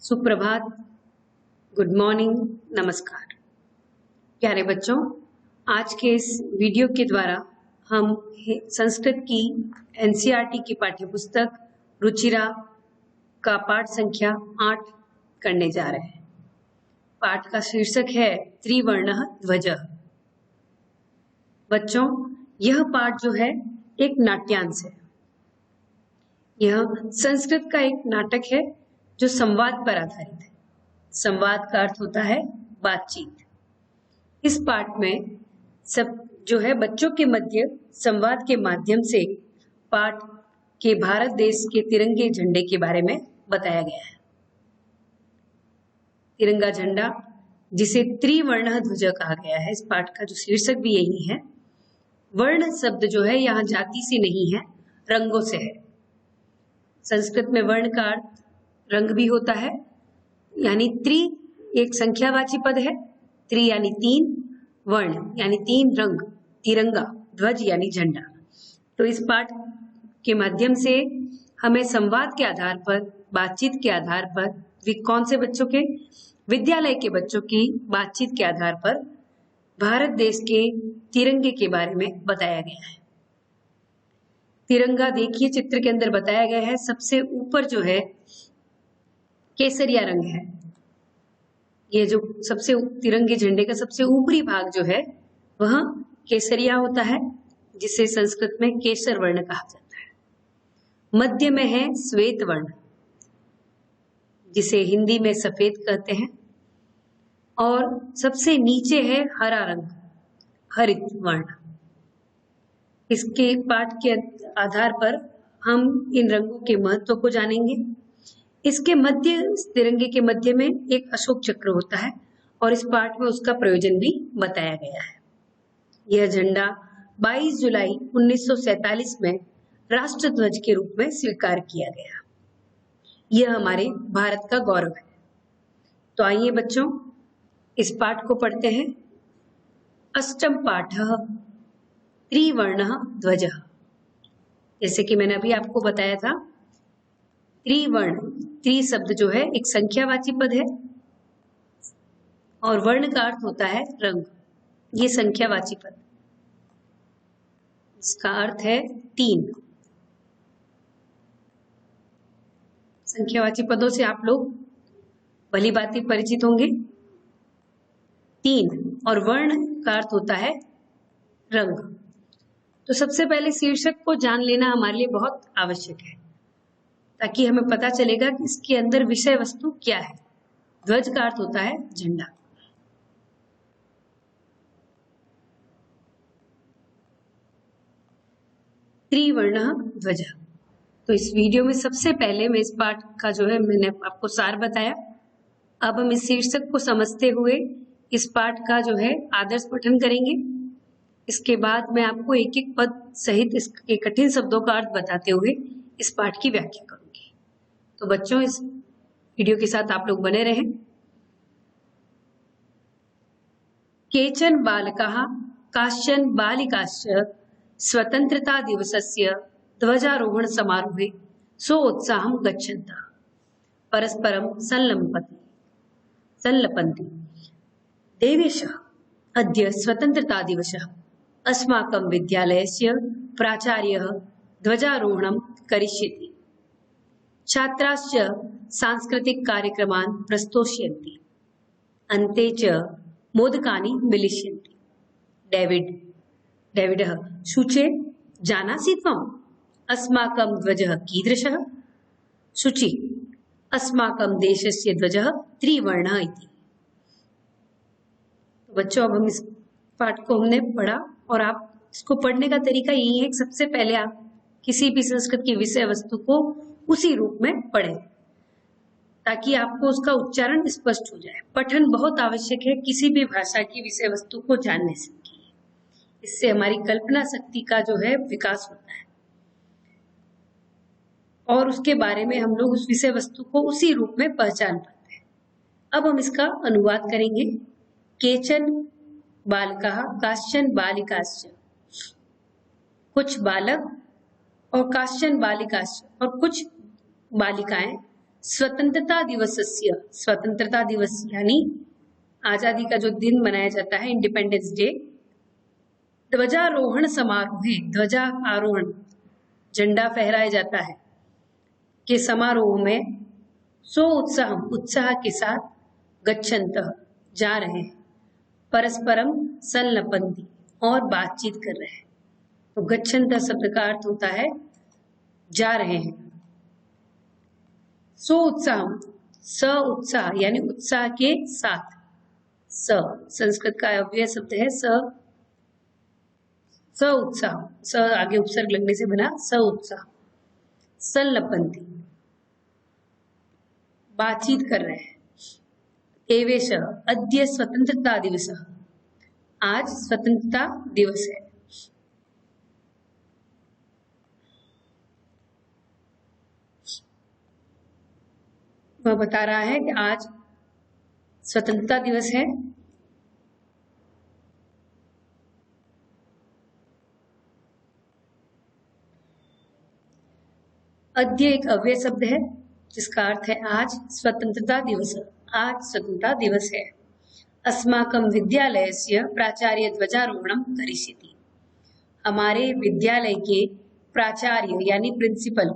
सुप्रभात, good morning, नमस्कार। प्यारे बच्चों, आज के इस वीडियो के द्वारा हम संस्कृत की एनसीईआरटी की पाठ्यपुस्तक रुचिरा का पाठ संख्या 8 करने जा रहे हैं। पाठ का शीर्षक है त्रिवर्णः ध्वजः। बच्चों, यह पाठ जो है एक नाट्यांश है। यह संस्कृत का एक नाटक है जो संवाद पर आधारित है। संवाद का अर्थ होता है बातचीत। इस पाठ में सब जो है बच्चों के मध्य संवाद के माध्यम से पाठ के भारत देश के तिरंगे झंडे के बारे में बताया गया है। तिरंगा झंडा, जिसे त्रिवर्णः ध्वज कहा गया है, इस पाठ का जो शीर्षक भी यही है। वर्ण शब्द जो है यहाँ जाति से नहीं है, रंगों से है। संस्कृत में वर्ण का अर्थ रंग भी होता है, यानी त्रि एक संख्यावाची पद है, त्रि यानी तीन, वर्ण यानी तीन रंग, तिरंगा, ध्वज यानी झंडा। तो इस पाठ के माध्यम से हमें संवाद के आधार पर, बातचीत के आधार पर, कौन से बच्चों के, विद्यालय के बच्चों की बातचीत के आधार पर भारत देश के तिरंगे के बारे में बताया गया है। तिरंगा देखिए चित्र के अंदर बताया गया है। सबसे ऊपर जो है केसरिया रंग है। ये जो सबसे तिरंगे झंडे का सबसे ऊपरी भाग जो है वह केसरिया होता है, जिसे संस्कृत में केसर वर्ण कहा जाता है। मध्य में है श्वेत वर्ण, जिसे हिंदी में सफेद कहते हैं, और सबसे नीचे है हरा रंग, हरित वर्ण। इसके पाठ के आधार पर हम इन रंगों के महत्व को जानेंगे। इसके मध्य, तिरंगे के मध्य में एक अशोक चक्र होता है और इस पाठ में उसका प्रयोजन भी बताया गया है। यह झंडा 22 जुलाई 1947 में राष्ट्रध्वज के रूप में स्वीकार किया गया। यह हमारे भारत का गौरव है। तो आइए बच्चों, इस पाठ को पढ़ते हैं। अष्टम पाठः त्रिवर्णः ध्वजः। जैसे कि मैंने अभी आपको बताया था, त्रिवर्ण, त्रि शब्द जो है एक संख्यावाची पद है और वर्ण का अर्थ होता है रंग। ये संख्यावाची पद, इसका अर्थ है तीन। संख्यावाची पदों से आप लोग भली भांति परिचित होंगे। तीन, और वर्ण का अर्थ होता है रंग। तो सबसे पहले शीर्षक को जान लेना हमारे लिए बहुत आवश्यक है, ताकि हमें पता चलेगा कि इसके अंदर विषय वस्तु क्या है। ध्वज का अर्थ होता है झंडा। त्रिवर्णः ध्वजः। तो इस वीडियो में सबसे पहले मैं इस पाठ का जो है मैंने आपको सार बताया। अब हम इस शीर्षक को समझते हुए इस पाठ का जो है आदर्श पठन करेंगे। इसके बाद मैं आपको एक एक पद सहित इसके कठिन शब्दों का अर्थ बताते हुए इस पाठ की व्याख्या करूंगी। तो बच्चों, इस वीडियो के साथ आप लोग बने रहें। केचन बालकाः काश्चन बालिकाश्च स्वतंत्रता दिवसस्य ध्वजारोहण समारोहे सोत्साहं गच्छन्तः परस्परं संलपन्ति। देवेशः, अद्य स्वतंत्रता दिवसः। अस्माकं विद्यालयस्य प्राचार्यः ध्वजारोहणं करिष्यति। छात्राश्च सांस्कृतिक कार्यक्रमान् प्रस्तोष्यन्ति। अन्ते च मोदकानि मिलिष्यन्ति। डेविडः, शुचे, जानासि त्वम् अस्माकं ध्वजः कीदृशः? शुचि, अस्माकं देशस्य ध्वजः त्रिवर्णः इति। बच्चों, अब हम इस पाठ को हमने पढ़ा और आप इसको पढ़ने का तरीका यही है कि सबसे पहले आप किसी भी संस्कृत की विषय वस्तु को उसी रूप में पढ़ें, ताकि आपको उसका उच्चारण स्पष्ट हो जाए। पठन बहुत आवश्यक है किसी भी भाषा की विषय वस्तु को जानने से। इससे हमारी कल्पना शक्ति का जो है विकास होता है और उसके बारे में हम लोग उस विषय वस्तु को उसी रूप में पहचान पाते हैं। अब हम इसका अनुवाद करेंगे। केचन बालकाः काश्चन बालिकाश्च, कुछ बालक, और काश्चन बालिकाश्च, और कुछ बालिकाएं स्वतंत्रता दिवसस्य, स्वतंत्रता दिवस यानी आजादी का जो दिन मनाया जाता है, इंडिपेंडेंस डे, ध्वजारोहण समारोह है, ध्वजा आरोहण, झंडा फहराया जाता है के समारोह में सो उत्साह, उत्साह के साथ गच्छन्तः जा रहे हैं, परस्परम संलपन्ति और बातचीत कर रहे हैं। तो गच्छन्तः शब्द का अर्थ होता है जा रहे हैं। सो उत्साह, स उत्साह यानी उत्साह के साथ, स संस्कृत का अव्यय शब्द है स, स उत्साह, स आगे उपसर्ग लगने से बना स उत्साह, संलपन्ति बातचीत कर रहे हैं। एवेश अद्य स्वतंत्रता दिवस, आज स्वतंत्रता दिवस है। वह बता रहा है कि आज स्वतंत्रता दिवस है। अद्य एक अव्यय शब्द है जिसका अर्थ है आज स्वतंत्रता दिवस, आज स्वतंत्रता दिवस है। अस्माकं विद्यालयस्य प्राचार्य ध्वजारोहणं करिष्यति, हमारे विद्यालय के प्राचार्य यानी प्रिंसिपल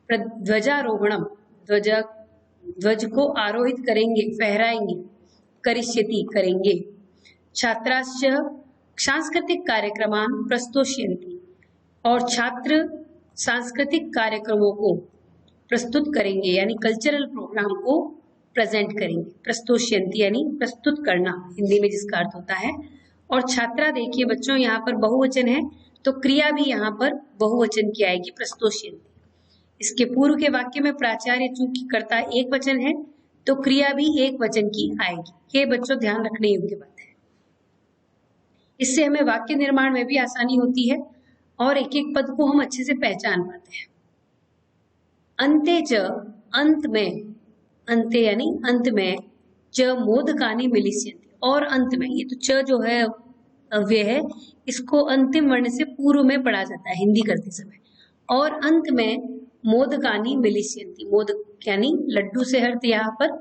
ध्वजारोहणम, ध्वज को आरोहित करेंगे, फहराएंगे, करिष्यति करेंगे। छात्राश्च सांस्कृतिक कार्यक्रमान प्रस्तोष्यन्ति, और छात्र सांस्कृतिक कार्यक्रमों को प्रस्तुत करेंगे यानी कल्चरल प्रोग्राम को प्रेजेंट करेंगे। प्रस्तोष्यन्ति यानी प्रस्तुत करना हिंदी में जिसका अर्थ होता है। और छात्रा देखिए बच्चों यहाँ पर बहुवचन है तो क्रिया भी यहाँ पर बहुवचन की आएगी, प्रस्तोष्यन्ति। इसके पूर्व के वाक्य में प्राचार्य चूंकि कर्ता एक वचन है तो क्रिया भी एक वचन की आएगी। ये बच्चों ध्यान रखने योग्य बात है। इससे हमें वाक्य निर्माण में भी आसानी होती है और एक एक पद को हम अच्छे से पहचान पाते हैं। अन्ते च, अंत में, अंते यानी अंत में, च मोदकानि मिलिष्यन्ति, और अंत में, ये तो च जो है अव्यय है, इसको अंतिम वर्ण से पूर्व में पढ़ा जाता है हिंदी करते समय। और अंत में मोदकानि मिलिष्यन्ति, मोदक यानी लड्डू से अर्थ यहाँ पर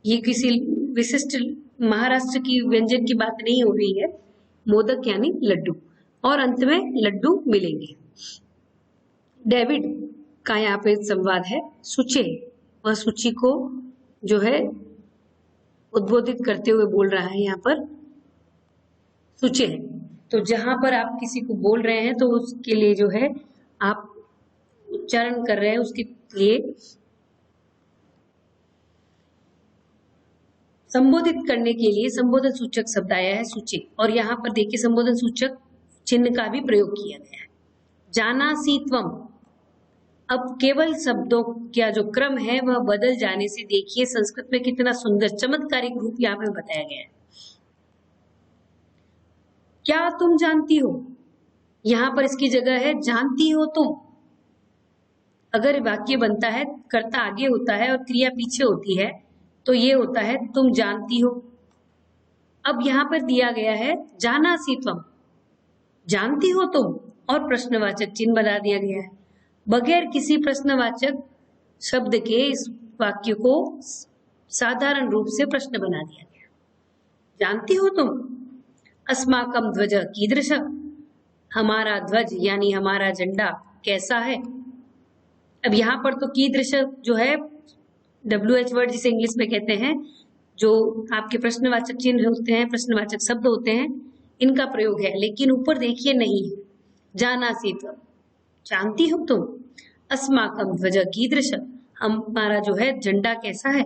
ये किसी विशिष्ट महाराष्ट्र की व्यंजन की बात नहीं हो रही है। मोदक यानी लड्डू, और अंत में लड्डू मिलेंगे। डेविड का यहाँ पे संवाद है। सुचे, वह सूची को जो है उद्बोधित करते हुए बोल रहा है यहाँ पर सुचे। तो जहां पर आप किसी को बोल रहे हैं तो उसके लिए जो है आप उच्चारण कर रहे हैं, उसके लिए संबोधित करने के लिए संबोधन सूचक शब्द आया है सुचे। और यहाँ पर देखिए संबोधन सूचक चिन्ह का भी प्रयोग किया गया है। जानासि त्वम, अब केवल शब्दों का जो क्रम है वह बदल जाने से देखिए संस्कृत में कितना सुंदर चमत्कारिक रूप यहाँ पे बताया गया है। क्या तुम जानती हो, यहाँ पर इसकी जगह है जानती हो तुम। अगर वाक्य बनता है कर्ता आगे होता है और क्रिया पीछे होती है तो ये होता है तुम जानती हो। अब यहाँ पर दिया गया है जानासि त्वम, जानती हो तुम, और प्रश्नवाचक चिन्ह बना दिया गया है। बगैर किसी प्रश्नवाचक शब्द के इस वाक्य को साधारण रूप से प्रश्न बना दिया गया। जानती हो तुम, अस्माकं ध्वज कीदृश, हमारा ध्वज यानी हमारा झंडा कैसा है। अब यहाँ पर तो कीदृश जो है WH वर्ड जिसे इंग्लिश में कहते हैं, जो आपके प्रश्नवाचक चिन्ह होते हैं, प्रश्नवाचक शब्द होते हैं, इनका प्रयोग है। लेकिन ऊपर देखिए नहीं है, जानासि त्वम, जानती हो तुम, अस्माकं ध्वज कीदृश, हमारा जो है झंडा कैसा है।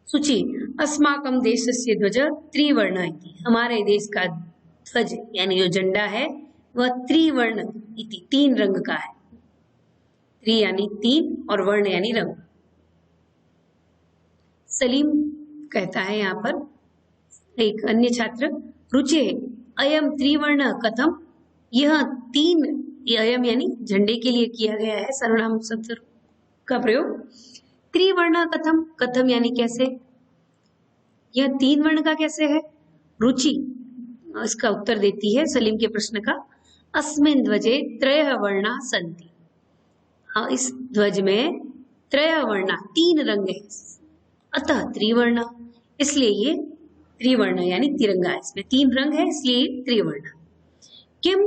सूची, अस्माकं देशस्य ध्वज त्रिवर्ण इति, हमारे देश का ध्वज यानी जो झंडा है वह त्रिवर्ण इति, तीन रंग का है। त्रि यानी तीन और वर्ण यानी रंग। सलीम कहता है यहाँ पर एक अन्य छात्र, रुचे अयम त्रिवर्ण कथम, यह तीन, अयम यानी झंडे के लिए किया गया है सर्वनाम शब्द का प्रयोग। त्रिवर्ण कथम, कथम यानी कैसे, यह तीन वर्ण का कैसे है। रुचि इसका उत्तर देती है सलीम के प्रश्न का, अस्मिन् ध्वजे त्रयः वर्णा सन्ति, हाँ इस ध्वज में त्रयवर्णा, 3 रंग है, अतः त्रिवर्ण, इसलिए ये त्रिवर्ण यानी तिरंगा, इसमें 3 रंग है इसलिए ये त्रिवर्ण। किम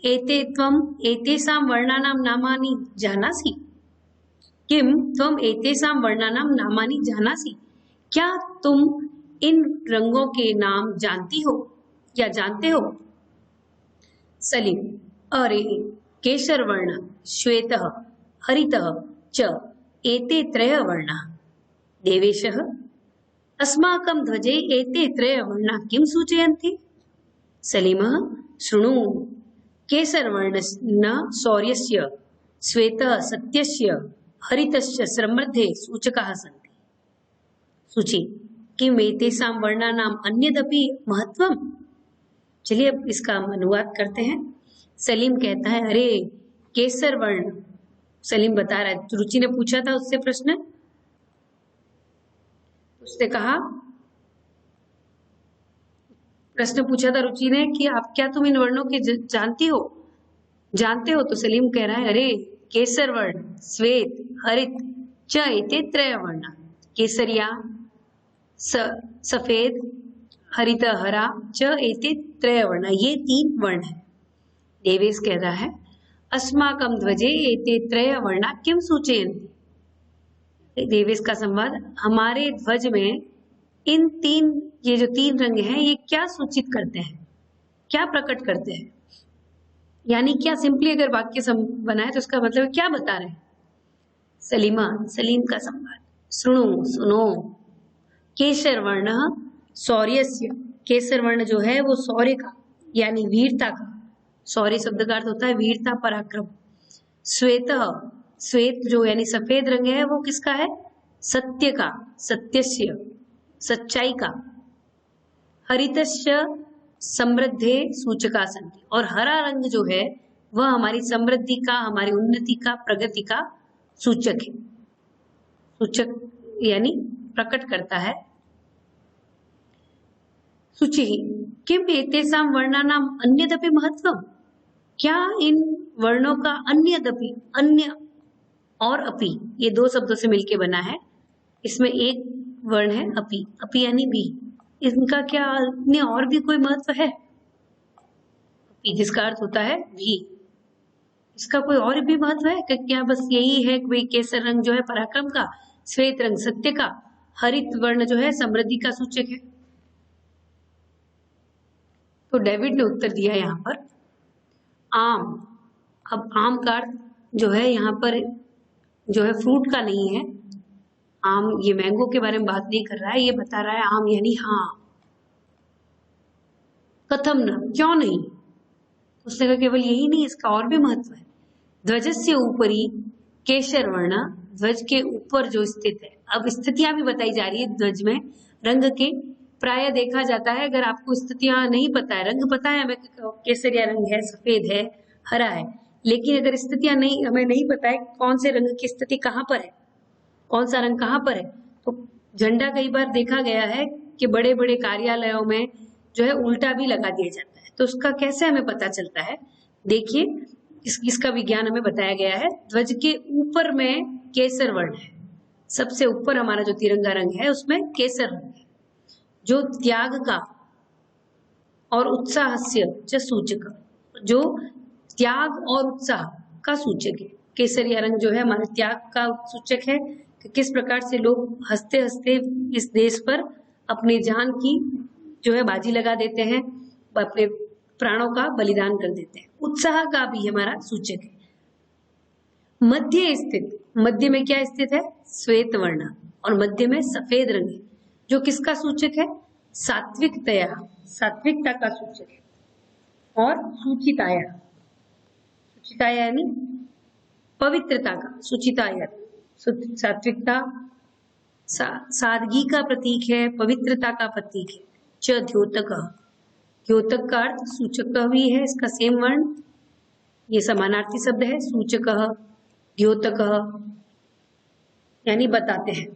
एते त्वम एतेषां वर्णानां नामानि जानासि? किम त्वम एतेषां वर्णानां नामानि जानासि? क्या तुम इन रंगों के नाम जानती हो या जानते हो? सलीम, अरे केसर वर्ण, श्वेत, हरित च एते त्रय वर्णा। देवेशः, अस्माकं ध्वजे एते त्रय वर्णा किं सूचयन्ति? सलीमः, शृणु, केसरवर्ण शौर्यस्य, श्वेतः सत्यस्य, हरितश्च समृद्धे सूचकाः सन्ति। सूची, किम एतेषां वर्णानाम् अन्यदपि महत्वम्? चलिए अब इसका हम अनुवाद करते हैं। सलीम कहता है, अरे केसर वर्ण, सलीम बता रहा है, रुचि ने पूछा था उससे प्रश्न, उसने कहा, प्रश्न पूछा था रुचि ने कि आप क्या तुम इन वर्णों के जानती हो, जानते हो? तो सलीम कह रहा है, अरे केसर वर्ण, श्वेत, हरित च एते त्रय वर्ण, केसरिया, सफेद, हरित, हरा च एते त्रय वर्ण, ये 3 वर्ण है। देवेश कह रहा है, अस्माकं ध्वजे एते त्रय वर्णा किम सूचयन्ति? देवेश का संवाद, हमारे ध्वज में इन 3, ये जो 3 रंग हैं, ये क्या सूचित करते हैं, क्या प्रकट करते हैं? यानी क्या, सिंपली अगर वाक्य बनाए तो उसका मतलब क्या बता रहे हैं? सलीम का संवाद, सुनो सुनो, केसर वर्ण शौर्यस्य, केसर वर्ण जो है वो शौर्य का यानी वीरता का, शौर्य शब्द का अर्थ होता है वीरता, पराक्रम। श्वेत, श्वेत जो यानी सफेद रंग है वो किसका है? सत्य का, सत्यस्य, सच्चाई का। हरितस्य समृद्धे सूचका सन्ति, और हरा रंग जो है वह हमारी समृद्धि का, हमारी उन्नति का, प्रगति का सूचक है, सूचक यानी प्रकट करता है। सूची, किम एतेषां वर्णानां अन्यदपि महत्वम्? क्या इन वर्णों का अन्यदपि, अन्य और अपि, ये 2 शब्दों से मिलके बना है, इसमें एक वर्ण है अपि, अपि यानी भी, इनका क्या अन्य और भी कोई महत्व है? अपि जिसका अर्थ होता है भी, इसका कोई और भी महत्व है क्या? बस यही है कि केसर रंग जो है पराक्रम का, श्वेत रंग सत्य का, हरित वर्ण जो है समृद्धि का सूचक है। तो डेविड ने उत्तर दिया यहाँ पर आम। अब आम का अर्थ जो है यहाँ पर जो है फ्रूट का नहीं है, आम ये मैंगो के बारे में बात नहीं कर रहा है, ये बता रहा है आम यानी हाँ। कथम न, क्यों नहीं? उसने कहा केवल यही नहीं, इसका और भी महत्व है। ध्वजस्य ऊपरी केशर वर्ण, ध्वज के ऊपर जो स्थित है, अब स्थितियां भी बताई जा रही है ध्वज में रंग के। प्राय देखा जाता है, अगर आपको स्थितियां नहीं पता है, रंग पता है हमें केसरिया रंग है, सफेद है, हरा है, लेकिन अगर स्थितियां नहीं, हमें नहीं पता है कौन से रंग की स्थिति कहाँ पर है, कौन सा रंग कहाँ पर है, तो झंडा कई बार देखा गया है कि बड़े बड़े कार्यालयों में जो है उल्टा भी लगा दिया जाता है, तो उसका कैसे हमें पता चलता है? देखिए इसका विज्ञान हमें बताया गया है। ध्वज के ऊपर में केसर वर्ण है, सबसे ऊपर हमारा जो तिरंगा रंग है उसमें केसर रंग है, जो त्याग का और उत्साहस्य च सूचक, जो त्याग और उत्साह का सूचक है। केसरिया रंग जो है हमारे त्याग का सूचक है कि किस प्रकार से लोग हंसते हंसते इस देश पर अपनी जान की जो है बाजी लगा देते हैं, अपने प्राणों का बलिदान कर देते हैं। उत्साह का भी हमारा सूचक है। मध्य स्थित, मध्य में क्या स्थित है? श्वेत वर्ण, और मध्य में सफेद रंग है, जो किसका सूचक है? सात्विकतया, सात्विकता का सूचक है। और सुचिताया, सुचिताया यानी पवित्रता का, सुचिताया सात्विकता, सादगी का प्रतीक है, पवित्रता का प्रतीक है। च द्योतक, द्योतक का अर्थ सूचक भी है, इसका सेम वर्ण, ये समानार्थी शब्द है। सूचक, द्योतक यानी बताते हैं।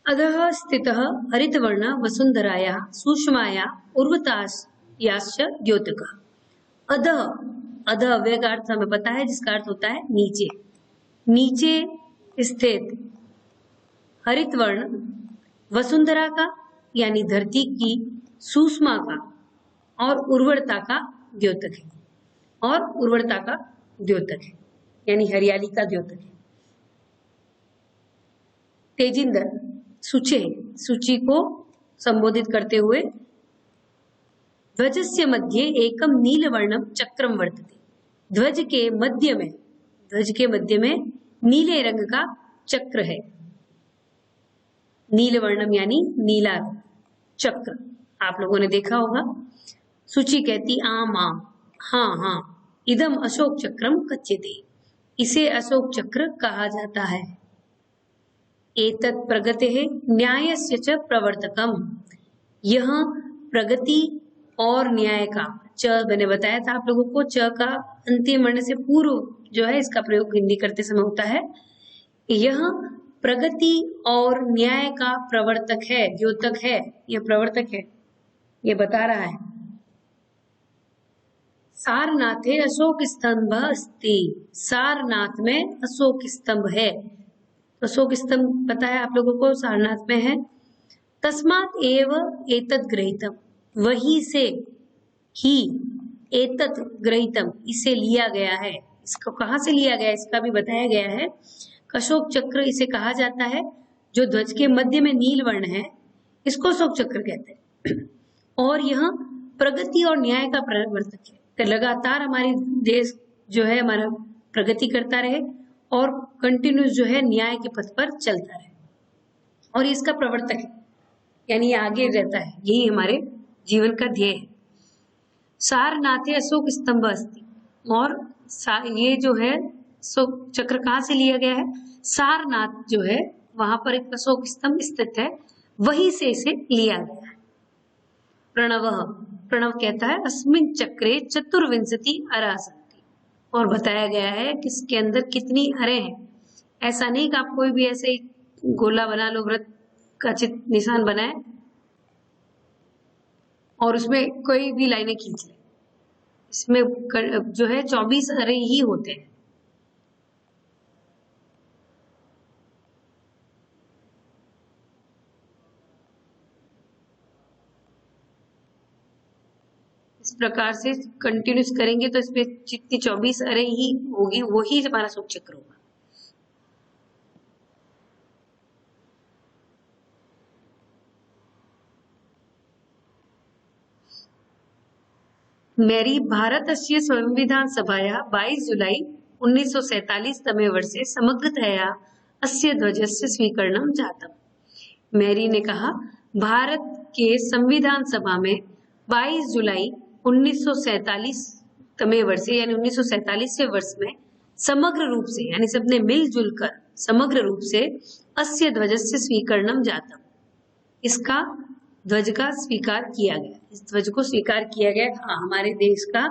अधः स्थितः हरितवर्ण वसुंधराया सूक्ष्माया उर्वतायाश्च द्योतकः। अधः, अधः अव्यय का अर्थ हमें पता है, जिसका अर्थ होता है नीचे। नीचे स्थित हरित वर्ण वसुंधरा का यानी धरती की सुषमा का और उर्वरता का द्योतक है, और उर्वरता का द्योतक है यानी हरियाली का द्योतक है। तेजिंदर सूचे सूची को संबोधित करते हुए ध्वजस्य मध्ये एकम नीलवर्णम चक्रम वर्तते। ध्वज के मध्य में नीले रंग का चक्र है। नीलवर्णम यानी नीला चक्र आप लोगों ने देखा होगा। सूची कहती आम आम, हाँ हाँ, इदम अशोक चक्रम कच्यते, इसे अशोक चक्र कहा जाता है। एतत् प्रगतेः न्यायस्य च प्रवर्तकम, यह प्रगति और न्याय का, च मैंने बताया था आप लोगों को, च का अंतिम वर्ण से पूर्व जो है इसका प्रयोग हिंदी करते समय होता है। यह प्रगति और न्याय का प्रवर्तक है, द्योतक है, यह प्रवर्तक है, ये बता रहा है। सारनाथे अशोक स्तंभ अस्ति, सारनाथ में अशोक स्तंभ है। अशोक स्तंभ पता है आप लोगों को, सारनाथ में है। तस्मात् एव एतत् गृहीतम, वही से ही एतत् गृहीतम, इसे लिया गया है। इसको कहाँ से लिया गया, इसका भी बताया गया है। अशोक चक्र इसे कहा जाता है, जो ध्वज के मध्य में नील वर्ण है, इसको अशोक चक्र कहते हैं। और यह प्रगति और न्याय का प्रवर्तक है, कि लगातार हमारी देश जो है हमारा प्रगति करता रहे और कंटिन्यूस जो है न्याय के पथ पर चलता रहे, और इसका प्रवर्तक है यानी आगे रहता है, यही हमारे जीवन का ध्येय है। सारनाथे अशोक स्तंभ अस्ति, और ये जो है अशोक चक्र कहाँ से लिया गया है, सारनाथ जो है वहां पर एक अशोक स्तंभ स्थित है, वहीं से इसे लिया गया है। प्रणव कहता है अस्मिन् चक्रे चतुर्विंशति अरा सन्ति, और बताया गया है कि इसके अंदर कितनी अरे हैं। ऐसा नहीं कि आप कोई भी ऐसे गोला बना लो, वृत्त का चित्र निशान बनाए और उसमें कोई भी लाइनें खींच ले। इसमें जो है 24 अरे ही होते हैं। इस प्रकार से कंटिन्यूस करेंगे तो इसमें जितनी 24 अरे ही होगी वही हमारा अशोक चक्र होगा। मेरी भारतस्य संविधान सभाया 22 जुलाई 1947 तमे वर्षे समग्रतया अस्य ध्वजस्य स्वीकरणं जातम्। मैरी ने कहा भारत के संविधान सभा में 22 जुलाई 1947 तमे वर्षे यानी 1947वें वर्ष में समग्र रूप से यानी सबने मिलजुल कर समग्र रूप से अस्य ध्वजस्य स्वीकरणं जातम्, इसका ध्वज का स्वीकार किया गया। इस ध्वज को स्वीकार किया गया। हाँ, हमारे देश का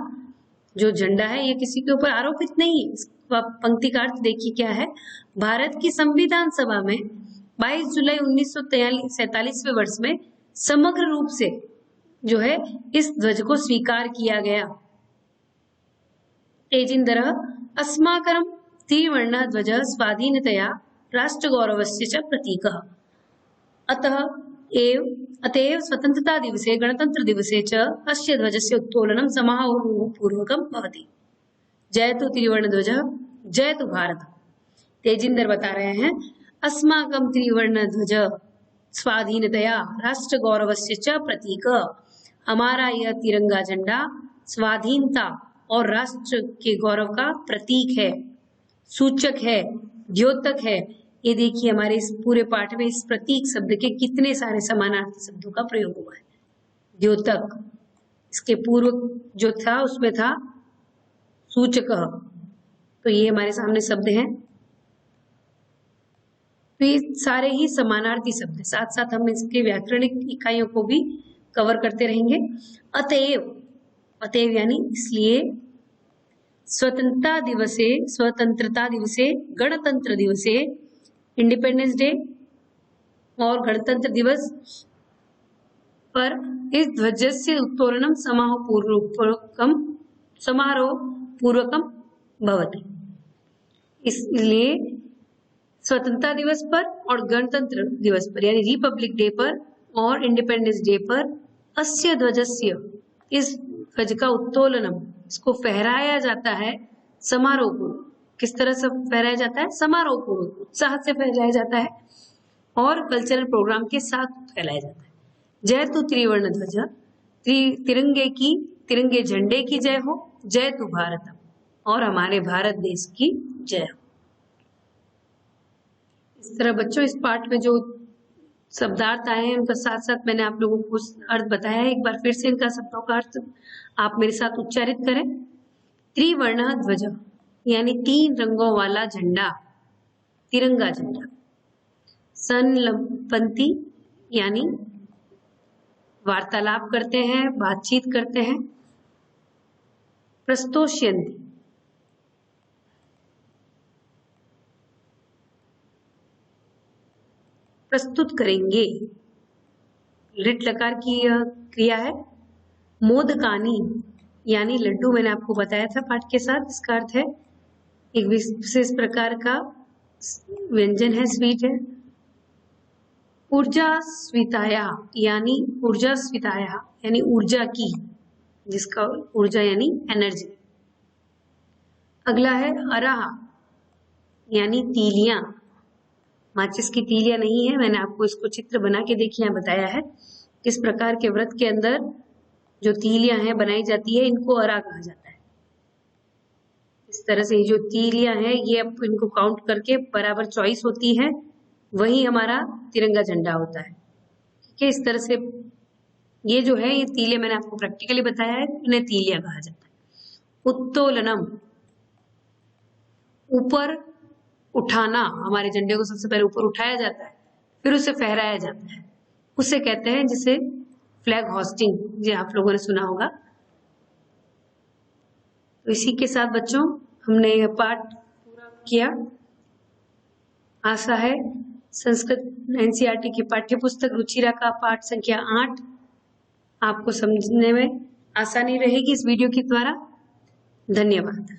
जो झंडा है ये किसी के ऊपर आरोपित नहीं है। इसका पंक्ति का अर्थ देखिए क्या है। भारत की संविधान सभा में 22 जुलाई 1947वें वर्ष में समग्र रूप से जो है इस ध्वज को स्वीकार किया गया। तेजिंदर अस्माकं त्रिवर्ण ध्वज स्वाधीनतया राष्ट्र गौरवस्य च प्रतीकः, अतएव स्वतंत्रता दिवसे गणतंत्र दिवसे च अस्य ध्वजस्य उत्तोलनं समारोहपूर्वकं भवति। जयतु त्रिवर्ण ध्वज, जयतु भारत। तेजिंदर बता रहे हैं अस्माकं त्रिवर्ण ध्वज स्वाधीनतया राष्ट्र गौरवस्य च प्रतीक, हमारा यह तिरंगा झंडा स्वाधीनता और राष्ट्र के गौरव का प्रतीक है, सूचक है, द्योतक है। ये देखिए हमारे इस पूरे पाठ में इस प्रतीक शब्द के कितने सारे समानार्थी शब्दों का प्रयोग हुआ है। द्योतक, इसके पूर्व जो था उसमें था सूचक, तो ये हमारे सामने शब्द हैं। तो ये सारे ही समानार्थी शब्द हैं। साथ साथ हम इसके व्याकरणिक इकाइयों को भी कवर करते रहेंगे। अतएव, अतएव यानी इसलिए स्वतंत्रता दिवसे गणतंत्र दिवसे इंडिपेंडेंस डे और गणतंत्र दिवस पर इस ध्वजस्य उत्तोलनम समारोह पूर्वकम भवति, इसलिए स्वतंत्रता दिवस पर और गणतंत्र दिवस पर यानी रिपब्लिक डे पर और इंडिपेंडेंस डे पर अस्य ध्वजस्य, इस ध्वज का उत्तोलनम, इसको फहराया जाता है समारोहपूर्वक। किस तरह से फहराया जाता है? समारोहपूर्वक, उत्साह से फहराया जाता है और कल्चरल प्रोग्राम के साथ फहराया जाता है। जय तु त्रिवर्ण ध्वज, तिरंगे झंडे की जय हो, जय तु भारतम, और हमारे भारत देश की जय हो। इस तरह बच्चों इस पाठ में जो शब्दार्थ आए हैं उनका साथ साथ मैंने आप लोगों को अर्थ बताया है। एक बार फिर से इनका शब्दों का अर्थ आप मेरे साथ उच्चारित करें। त्रिवर्ण ध्वज यानी 3 रंगों वाला झंडा, तिरंगा झंडा। संलपंती यानी वार्तालाप करते हैं, बातचीत करते हैं। प्रस्तोष्यन्ति प्रस्तुत करेंगे, लिट लकार की यह क्रिया है। मोदकानी यानी लड्डू, मैंने आपको बताया था पाठ के साथ, इसका अर्थ है एक विशेष प्रकार का व्यंजन है, स्वीट है। ऊर्जा स्विताया यानी ऊर्जा स्विताया यानी ऊर्जा की, जिसका ऊर्जा यानी एनर्जी। अगला है अराहा यानी तीलियां, माचिस की तीलियां नहीं है, मैंने आपको इसको चित्र बना के देखिए बताया है किस प्रकार के व्रत के अंदर जो तीलियां हैं बनाई जाती है, इनको अरा कहा जाता है। इस तरह से जो तीलियां हैं ये अब इनको काउंट करके बराबर चॉइस होती है, वही हमारा तिरंगा झंडा होता है। ठीक है, इस तरह से ये जो है ये तीलियां मैंने आपको प्रैक्टिकली बताया है, इन्हें तीलियां कहा जाता है। उत्तोलनम, ऊपर उठाना, हमारे झंडे को सबसे पहले ऊपर उठाया जाता है फिर उसे फहराया जाता है, उसे कहते हैं जिसे फ्लैग होस्टिंग, जो आप लोगों ने सुना होगा। तो इसी के साथ बच्चों हमने यह पाठ पूरा किया। आशा है संस्कृत एनसीईआरटी की पाठ्य पुस्तक रुचिरा का पाठ संख्या 8 आपको समझने में आसानी रहेगी इस वीडियो के द्वारा। धन्यवाद।